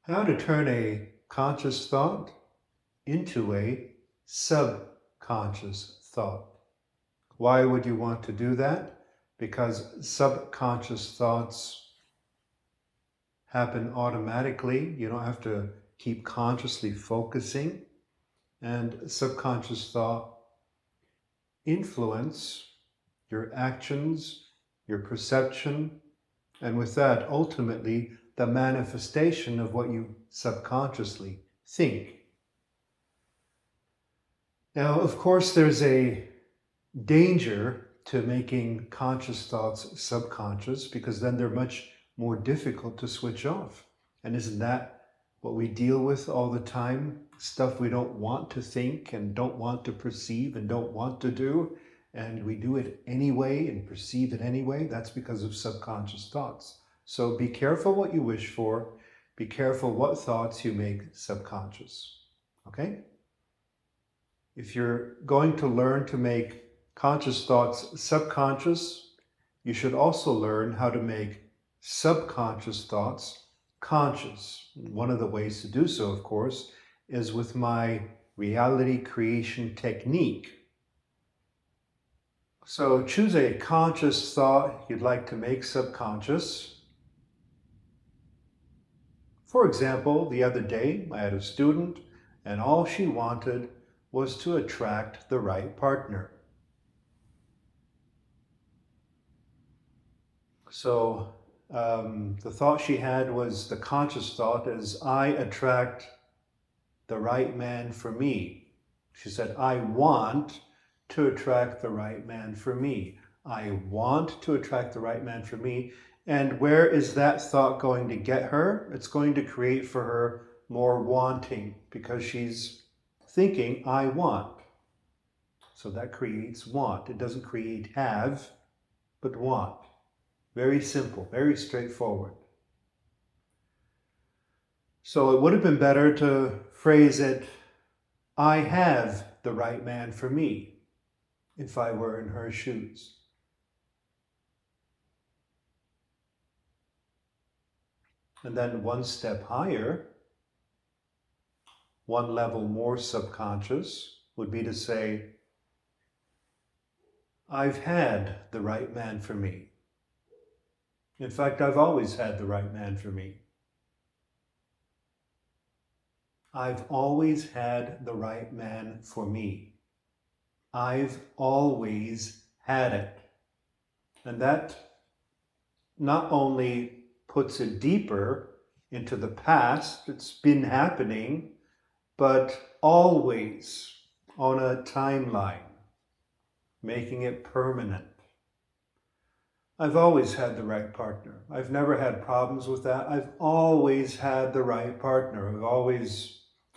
How to turn a conscious thought into a subconscious thought. Why would you want to do that? Because subconscious thoughts happen automatically. You don't have to keep consciously focusing. And subconscious thought influence your actions, your perception, and with that, ultimately, the manifestation of what you subconsciously think. Now, of course, there's a danger to making conscious thoughts subconscious because then they're much more difficult to switch off. And isn't that what we deal with all the time? Stuff we don't want to think and don't want to perceive and don't want to do, and we do it anyway and perceive it anyway. That's because of subconscious thoughts. So be careful what you wish for. Be careful what thoughts you make subconscious. Okay? If you're going to learn to make conscious thoughts subconscious, you should also learn how to make subconscious thoughts conscious. One of the ways to do so, of course, is with my reality creation technique. So choose a conscious thought you'd like to make subconscious. For example, the other day I had a student and all she wanted was to attract the right partner. So the thought she had was, the conscious thought is, I attract the right man for me. She said, I want to attract the right man for me. I want to attract the right man for me. And where is that thought going to get her? It's going to create for her more wanting because she's thinking, I want. So that creates want. It doesn't create have, but want. Very simple, very straightforward. So it would have been better to phrase it, I have the right man for me, if I were in her shoes. And then one step higher, one level more subconscious, would be to say, I've had the right man for me. In fact, I've always had the right man for me. I've always had the right man for me. I've always had it. And that not only puts it deeper into the past, it's been happening, but always on a timeline, making it permanent. I've always had the right partner. I've never had problems with that. I've always had the right partner.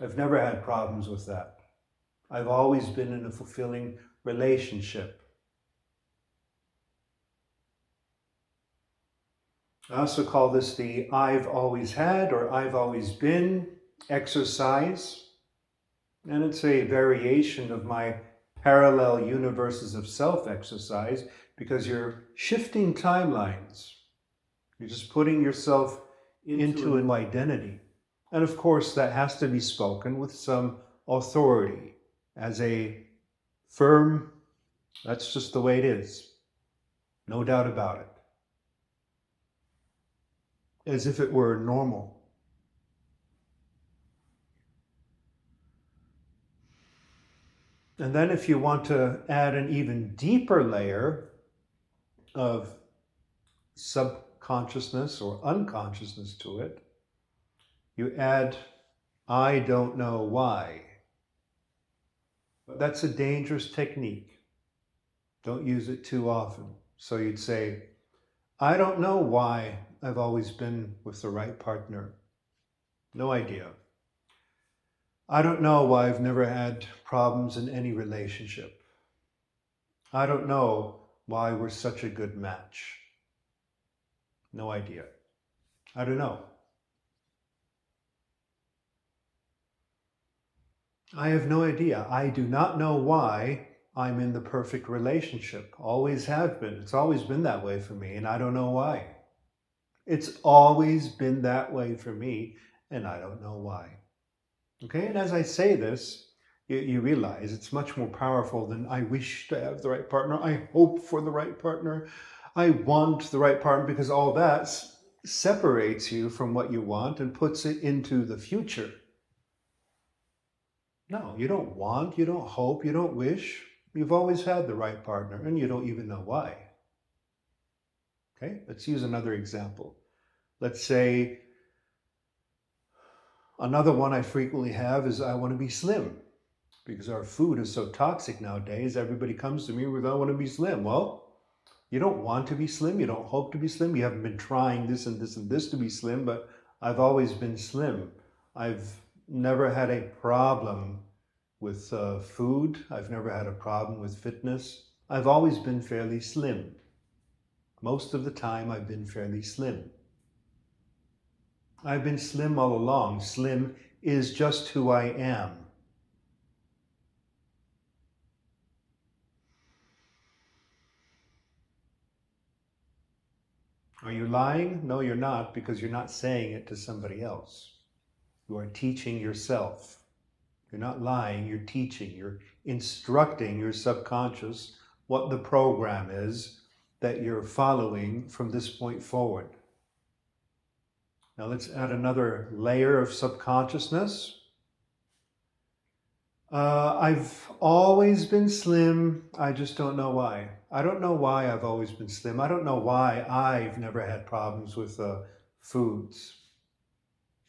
I've never had problems with that. I've always been in a fulfilling relationship. I also call this the I've always had or I've always been exercise. And it's a variation of my parallel universes of self exercise because you're shifting timelines. You're just putting yourself into an identity. And of course, that has to be spoken with some authority. As a firm, that's just the way it is. No doubt about it. As if it were normal. And then if you want to add an even deeper layer of subconsciousness or unconsciousness to it, you add, I don't know why. But that's a dangerous technique. Don't use it too often. So you'd say, I don't know why I've always been with the right partner. No idea. I don't know why I've never had problems in any relationship. I don't know why we're such a good match. No idea. I don't know. I have no idea. I do not know why I'm in the perfect relationship. Always have been. It's always been that way for me, and I don't know why. It's always been that way for me, and I don't know why. Okay, and as I say this, you realize it's much more powerful than I wish to have the right partner, I hope for the right partner, I want the right partner, because all that separates you from what you want and puts it into the future. No, you don't want, you don't hope, you don't wish. You've always had the right partner and you don't even know why. Okay, let's use another example. Let's say another one I frequently have is I want to be slim because our food is so toxic nowadays. Everybody comes to me with, I want to be slim. Well, you don't want to be slim. You don't hope to be slim. You haven't been trying this and this and this to be slim, but I've always been slim. I've never had a problem with food. I've never had a problem with fitness. I've always been fairly slim. Most of the time, I've been fairly slim. I've been slim all along. Slim is just who I am. Are you lying? No, you're not, because you're not saying it to somebody else. You are teaching yourself. You're not lying, you're teaching. You're instructing your subconscious what the program is that you're following from this point forward. Now let's add another layer of subconsciousness. I've always been slim. I just don't know why. I don't know why I've always been slim. I don't know why I've never had problems with foods.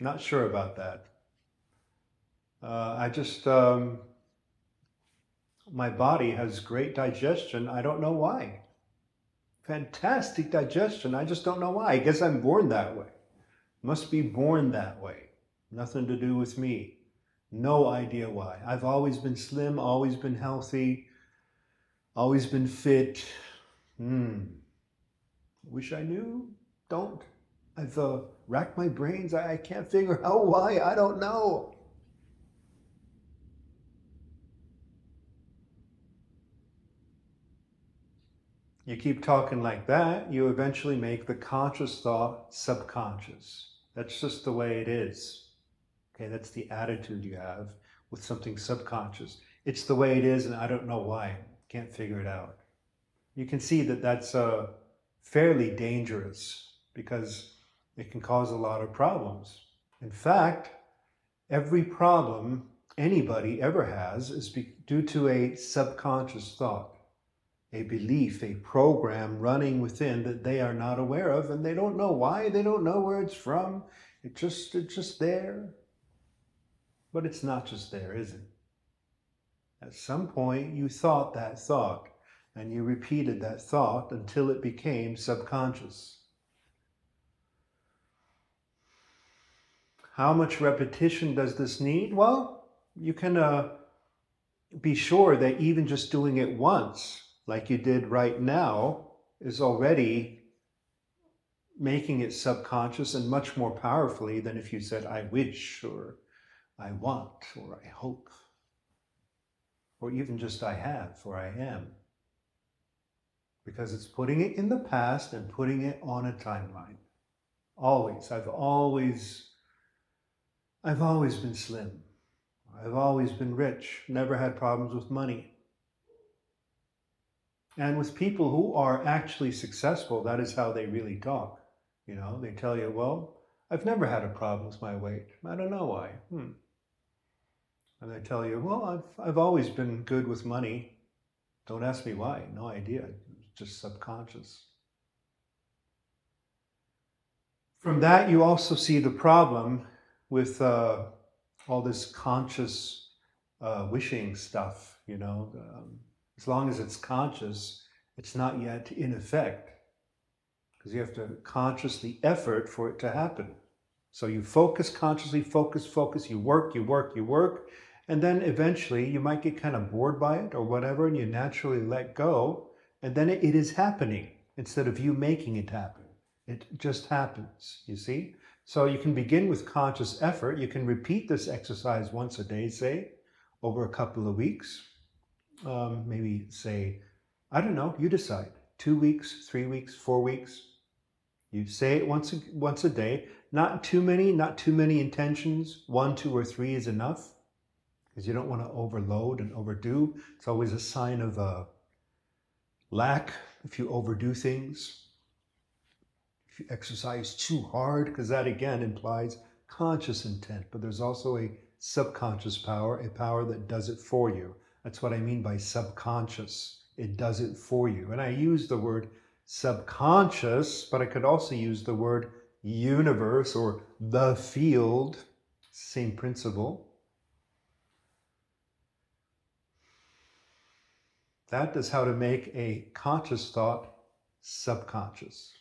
Not sure about that. I just, my body has great digestion. I don't know why. Fantastic digestion. I just don't know why. I guess I'm born that way. Must be born that way. Nothing to do with me. No idea why. I've always been slim, always been healthy, always been fit. Wish I knew. Don't. I've racked my brains. I can't figure out why. I don't know. You keep talking like that, you eventually make the conscious thought subconscious. That's just the way it is. Okay, that's the attitude you have with something subconscious. It's the way it is, and I don't know why. Can't figure it out. You can see that that's fairly dangerous because it can cause a lot of problems. In fact, every problem anybody ever has is due to a subconscious thought, a belief, a program running within that they are not aware of, and they don't know why, they don't know where it's from. It's just there. But it's not just there, is it? At some point, you thought that thought, and you repeated that thought until it became subconscious. How much repetition does this need? Well, you can be sure that even just doing it once, like you did right now, is already making it subconscious, and much more powerfully than if you said, I wish, or I want, or I hope, or even just I have, or I am. Because it's putting it in the past and putting it on a timeline. Always. I've always been slim. I've always been rich, never had problems with money. And with people who are actually successful, that is how they really talk. You know, they tell you, well, I've never had a problem with my weight. I don't know why. And they tell you, well, I've always been good with money. Don't ask me why. No idea. It's just subconscious. From that, you also see the problem with all this conscious wishing stuff. You know, as long as it's conscious, it's not yet in effect, because you have to consciously effort for it to happen. So you focus consciously, focus, you work, and then eventually you might get kind of bored by it or whatever, and you naturally let go, and then it is happening instead of you making it happen. It just happens, you see? So you can begin with conscious effort. You can repeat this exercise once a day, say, over a couple of weeks. Maybe say, I don't know, you decide, 2 weeks, 3 weeks, 4 weeks. You say it once a day. Not too many intentions. 1, 2, or 3 is enough because you don't want to overload and overdo. It's always a sign of lack if you overdo things. If you exercise too hard, because that again implies conscious intent, but there's also a subconscious power, a power that does it for you. That's what I mean by subconscious. It does it for you. And I use the word subconscious, but I could also use the word universe or the field. Same principle. That is how to make a conscious thought subconscious.